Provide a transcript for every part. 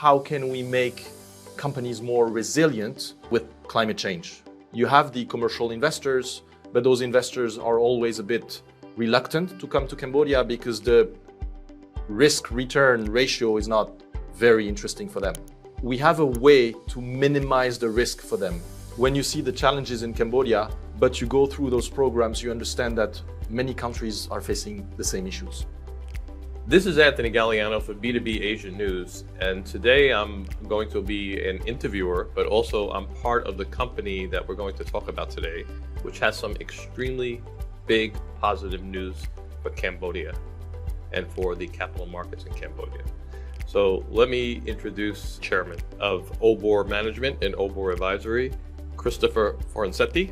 how can we make companies more resilient with climate change? You have the commercial investors, but those investors are always a bit reluctant to come to Cambodia because the risk-return ratio is not very interesting for them. We have a way to minimize the risk for them. When you see the challenges in Cambodia, but you go through those programs, you understand that many countries are facing the same issues. This is Anthony Galliano for B2B Asian News, and today I'm going to be an interviewer, but also I'm part of the company that we're going to talk about today, which has some extremely big positive news for Cambodia and for the capital markets in Cambodia. So let me introduce Chairman of OBOR Management and OBOR Advisory, Christophe Forsinetti.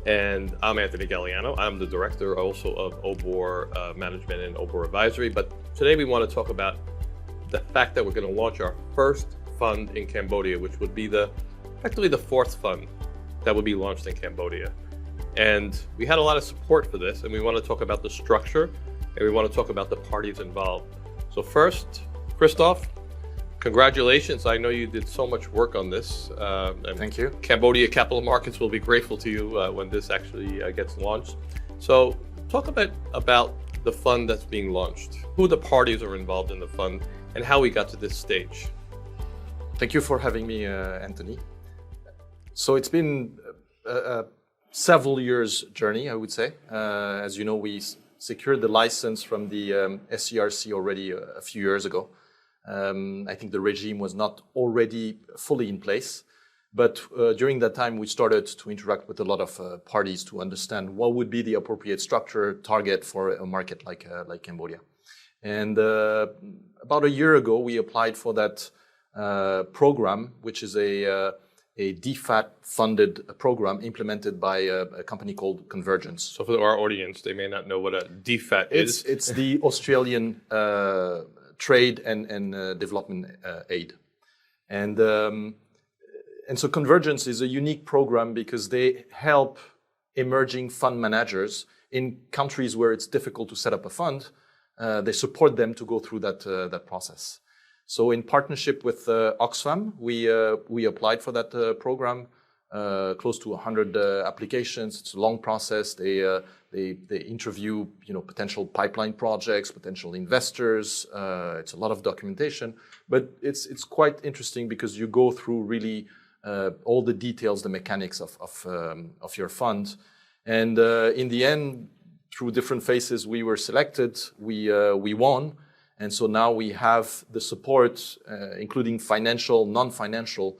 And I'm Anthony Galliano. I'm the director also of OBOR Management and OBOR Advisory. But today we want to talk about the fact that we're going to launch our first fund in Cambodia, which would be effectively the fourth fund that would be launched in Cambodia. And we had a lot of support for this, and we want to talk about the structure, and we want to talk about the parties involved. So first, Christophe, congratulations. I know you did so much work on this. And Thank you. Cambodia capital markets will be grateful to you when this actually gets launched. So talk a bit about the fund that's being launched, who the parties are involved in the fund, and how we got to this stage. Thank you for having me, Anthony. So it's been a several years journey, I would say. As you know, we secured the license from the SCRC already a few years ago. I think the regime was not already fully in place, but during that time we started to interact with a lot of parties to understand what would be the appropriate structure target for a market like Cambodia. And about a year ago we applied for that program, which is a DFAT funded program implemented by a company called Convergence. So for our audience, they may not know what a DFAT is. It's the Australian trade and development aid. And so Convergence is a unique program because they help emerging fund managers in countries where it's difficult to set up a fund. They support them to go through that process. So in partnership with Oxfam, we applied for that program. Close to 100 applications. It's a long process. They interview, potential pipeline projects, potential investors. It's a lot of documentation, but it's quite interesting because you go through really all the details, the mechanics of your fund, and in the end, through different phases, we were selected. We won, and so now we have the support, including financial, non-financial,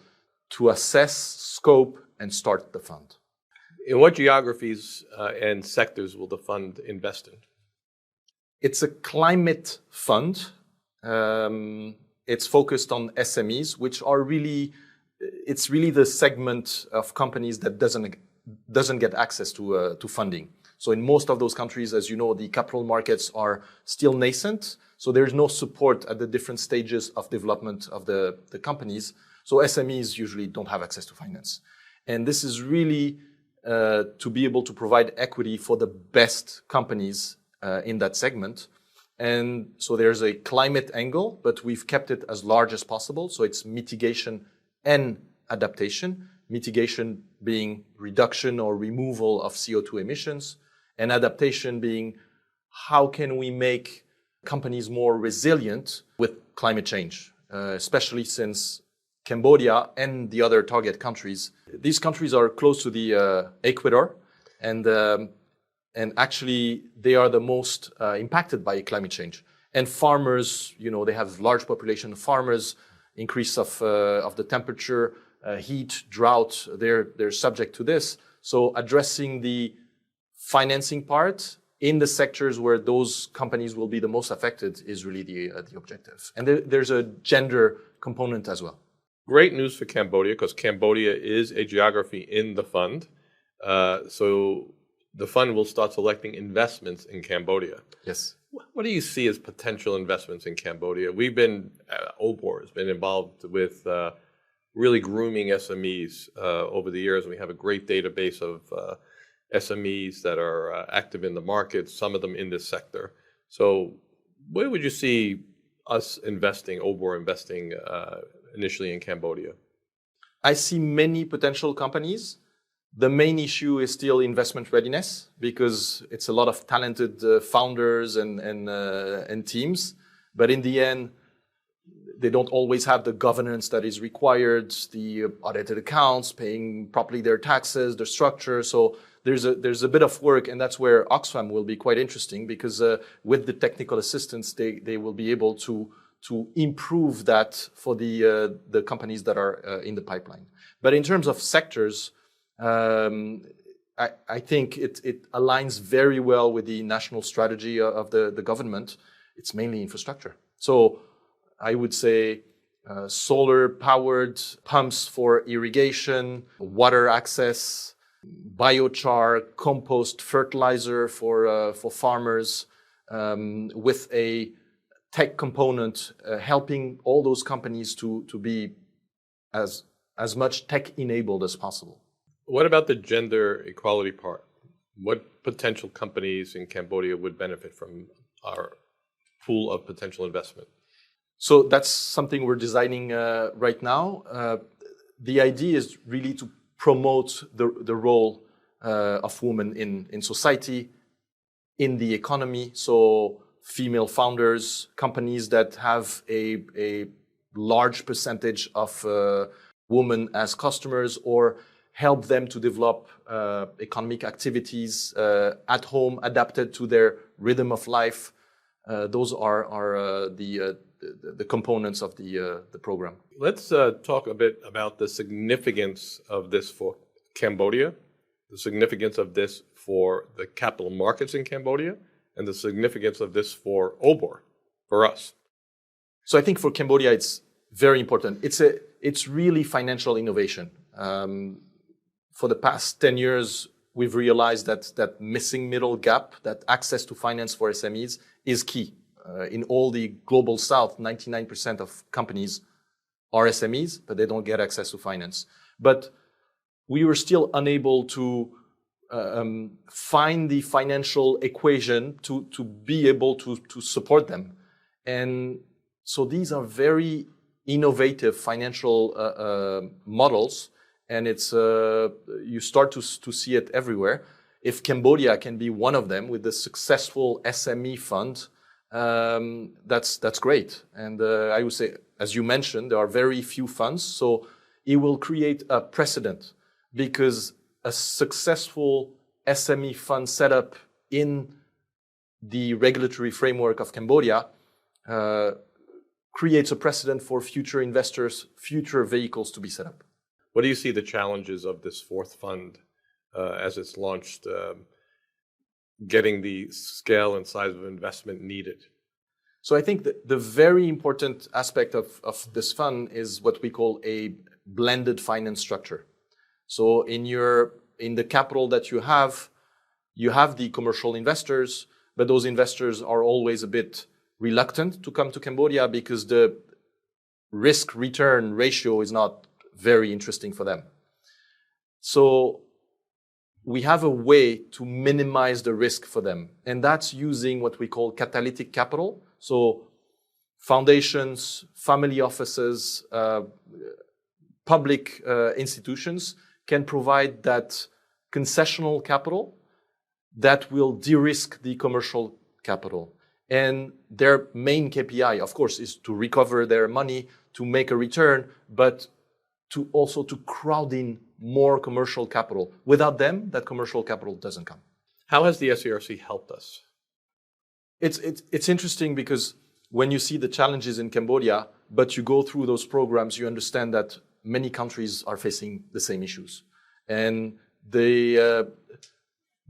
to assess, scope, and start the fund. In what geographies and sectors will the fund invest in? It's a climate fund. It's focused on SMEs, which are it's really the segment of companies that doesn't get access to funding. So in most of those countries, as you know, the capital markets are still nascent. So there's no support at the different stages of development of the companies. So SMEs usually don't have access to finance. And this is really to be able to provide equity for the best companies in that segment. And so there's a climate angle, but we've kept it as large as possible. So it's mitigation and adaptation. Mitigation being reduction or removal of CO2 emissions, and adaptation being how can we make companies more resilient with climate change, especially since Cambodia and the other target countries. These countries are close to the equator, and actually they are the most impacted by climate change. And farmers, they have large population of farmers, increase of the temperature, heat, drought. They're subject to this. So addressing the financing part in the sectors where those companies will be the most affected is really the objective. And there's a gender component as well. Great news for Cambodia, because Cambodia is a geography in the fund. So the fund will start selecting investments in Cambodia. Yes. What do you see as potential investments in Cambodia? OBOR has been involved with really grooming SMEs over the years. We have a great database of SMEs that are active in the market, some of them in this sector. So where would you see us investing, OBOR investing initially in Cambodia? I see many potential companies. The main issue is still investment readiness because it's a lot of talented founders and teams. But in the end, they don't always have the governance that is required, the audited accounts, paying properly their taxes, the structure. So there's a bit of work, and that's where Oxfam will be quite interesting because with the technical assistance, they will be able to improve that for the companies that are in the pipeline. But in terms of sectors, I think it aligns very well with the national strategy of the government. It's mainly infrastructure. So I would say solar-powered pumps for irrigation, water access, biochar, compost, fertilizer for farmers, with a tech component helping all those companies to be as much tech-enabled as possible. What about the gender equality part? What potential companies in Cambodia would benefit from our pool of potential investment? So that's something we're designing right now. The idea is really to promote the role of women in society, in the economy. So female founders, companies that have a large percentage of women as customers, or help them to develop economic activities at home, adapted to their rhythm of life. Those are the components of the program. Let's talk a bit about the significance of this for Cambodia, the significance of this for the capital markets in Cambodia, and the significance of this for OBOR, for us. So I think for Cambodia, it's very important. It's really financial innovation. For the past 10 years, we've realized that missing middle gap, that access to finance for SMEs is key. In all the global south, 99% of companies are SMEs, but they don't get access to finance. But we were still unable to find the financial equation to be able to support them. And so these are very innovative financial models, and it's you start to see it everywhere. If Cambodia can be one of them with the successful SME fund, that's great. And I would say, as you mentioned, there are very few funds, so it will create a precedent, because a successful SME fund set up in the regulatory framework of Cambodia creates a precedent for future investors, future vehicles to be set up. What do you see the challenges of this fourth fund as it's launched, getting the scale and size of investment needed? So I think that the very important aspect of this fund is what we call a blended finance structure. So in the capital that you have the commercial investors, but those investors are always a bit reluctant to come to Cambodia because the risk-return ratio is not very interesting for them. So we have a way to minimize the risk for them, and that's using what we call catalytic capital. So foundations, family offices, public institutions can provide that concessional capital that will de-risk the commercial capital. And their main KPI, of course, is to recover their money, to make a return, but to also to crowd in more commercial capital. Without them, that commercial capital doesn't come. How has the SERC helped us? It's interesting because when you see the challenges in Cambodia, but you go through those programs, you understand that many countries are facing the same issues. And the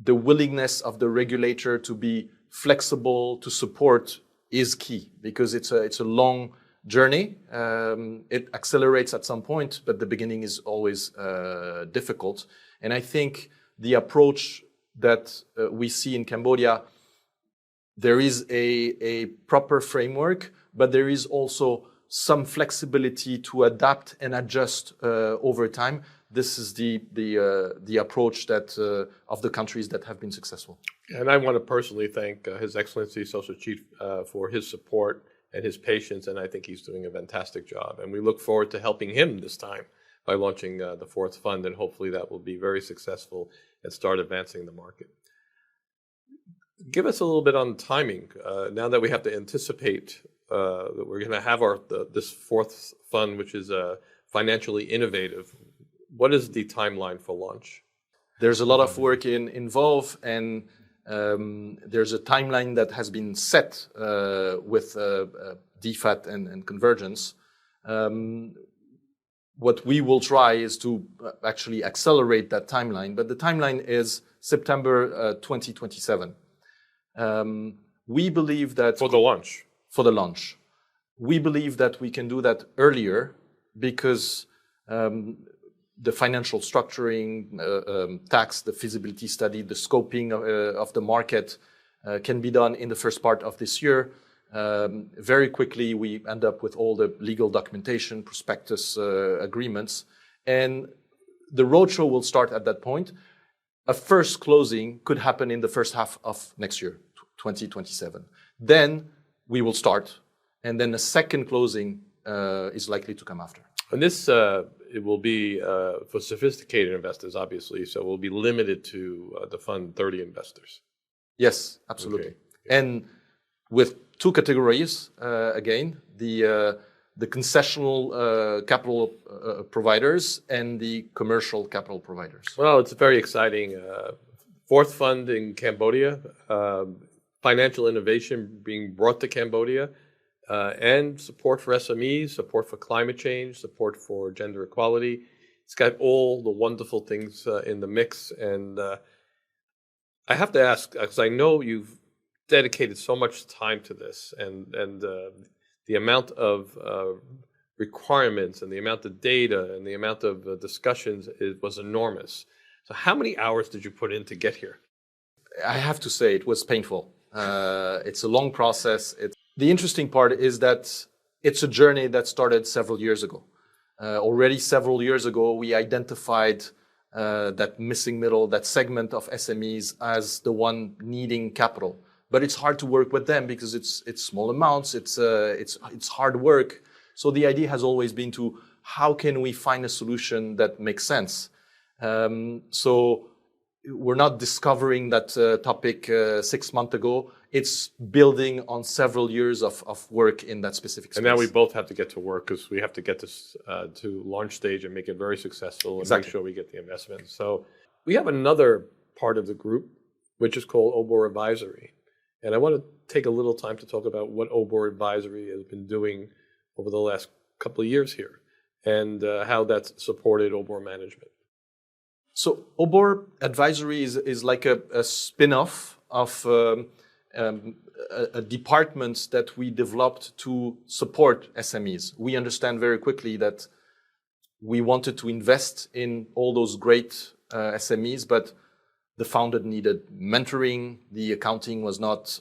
willingness of the regulator to be flexible, to support, is key, because it's a long journey. It accelerates at some point, but the beginning is always difficult. And I think the approach that we see in Cambodia, there is a proper framework, but there is also some flexibility to adapt and adjust over time. This is the approach that of the countries that have been successful. And I want to personally thank His Excellency Social Chief for his support and his patience, and I think he's doing a fantastic job. And we look forward to helping him this time by launching the fourth fund, and hopefully that will be very successful and start advancing the market. Give us a little bit on timing. Now that we have to anticipate that we're going to have this fourth fund, which is financially innovative, what is the timeline for launch? There's a lot of work involved, and there's a timeline that has been set with DFAT and convergence. What we will try is to actually accelerate that timeline, but the timeline is September 2027. We believe that for the launch. For the launch, we believe that we can do that earlier because the financial structuring, tax, the feasibility study, the scoping of the market can be done in the first part of this year. Very quickly, we end up with all the legal documentation, prospectus agreements, and the roadshow will start at that point. A first closing could happen in the first half of next year, 2027. Then we will start, and then a second closing is likely to come after. And this it will be for sophisticated investors, obviously, so it will be limited to the fund 30 investors. Yes, absolutely. Okay. And with two categories, again, the concessional capital providers and the commercial capital providers. Well, it's very exciting. Fourth fund in Cambodia, financial innovation being brought to Cambodia, and support for SMEs, support for climate change, support for gender equality. It's got all the wonderful things in the mix. And I have to ask, because I know you've dedicated so much time to this, and the amount of requirements and the amount of data and the amount of discussions was enormous. So how many hours did you put in to get here? I have to say it was painful. It's a long process. The interesting part is that it's a journey that started several years ago. Already several years ago, we identified that missing middle, that segment of SMEs as the one needing capital. But it's hard to work with them because it's small amounts, it's hard work. So the idea has always been to how can we find a solution that makes sense? So we're not discovering that topic 6 months ago. It's building on several years of work in that specific space. And now we both have to get to work because we have to get this to launch stage and make it very successful and Exactly. make sure we get the investment. So we have another part of the group, which is called OBOR Advisory. And I want to take a little time to talk about what OBOR Advisory has been doing over the last couple of years here and how that's supported OBOR management. So OBOR Advisory is like a spin-off of a department that we developed to support SMEs. We understand very quickly that we wanted to invest in all those great SMEs, but the founder needed mentoring, the accounting was not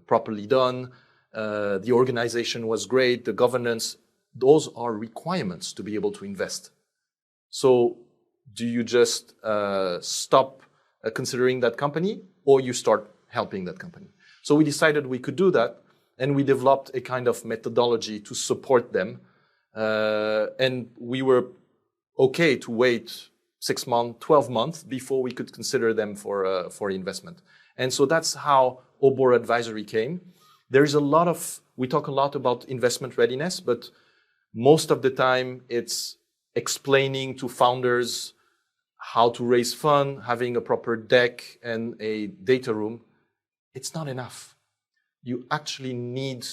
properly done, the organization was great, the governance, those are requirements to be able to invest. So do you just stop considering that company, or you start helping that company? So we decided we could do that, and we developed a kind of methodology to support them. And we were okay to wait 6 months, 12 months before we could consider them for investment. And so that's how OBOR Advisory came. There is we talk a lot about investment readiness, but most of the time it's explaining to founders how to raise funds, having a proper deck and a data room. It's not enough. You actually need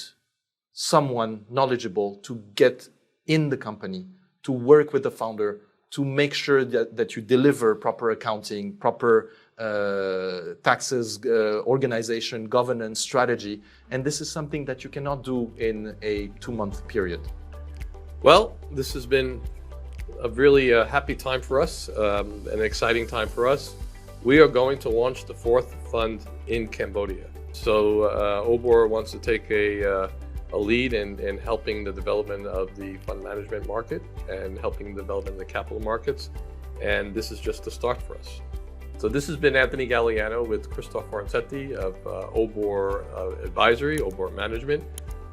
someone knowledgeable to get in the company, to work with the founder, to make sure that you deliver proper accounting, proper taxes, organization, governance, strategy. And this is something that you cannot do in a 2-month period. Well, this has been a really happy time for us, an exciting time for us. We are going to launch the fourth fund in Cambodia. So OBOR wants to take a lead in helping the development of the fund management market and helping the development of the capital markets. And this is just the start for us. So this has been Anthony Galliano with Christophe Forsinetti of OBOR Advisory, OBOR Management,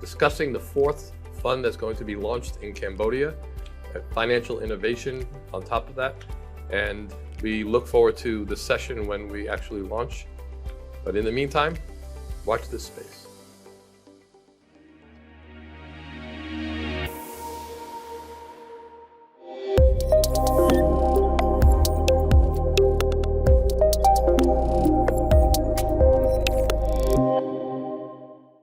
discussing the fourth fund that's going to be launched in Cambodia, financial innovation on top of that. And we look forward to the session when we actually launch. But in the meantime, watch this space.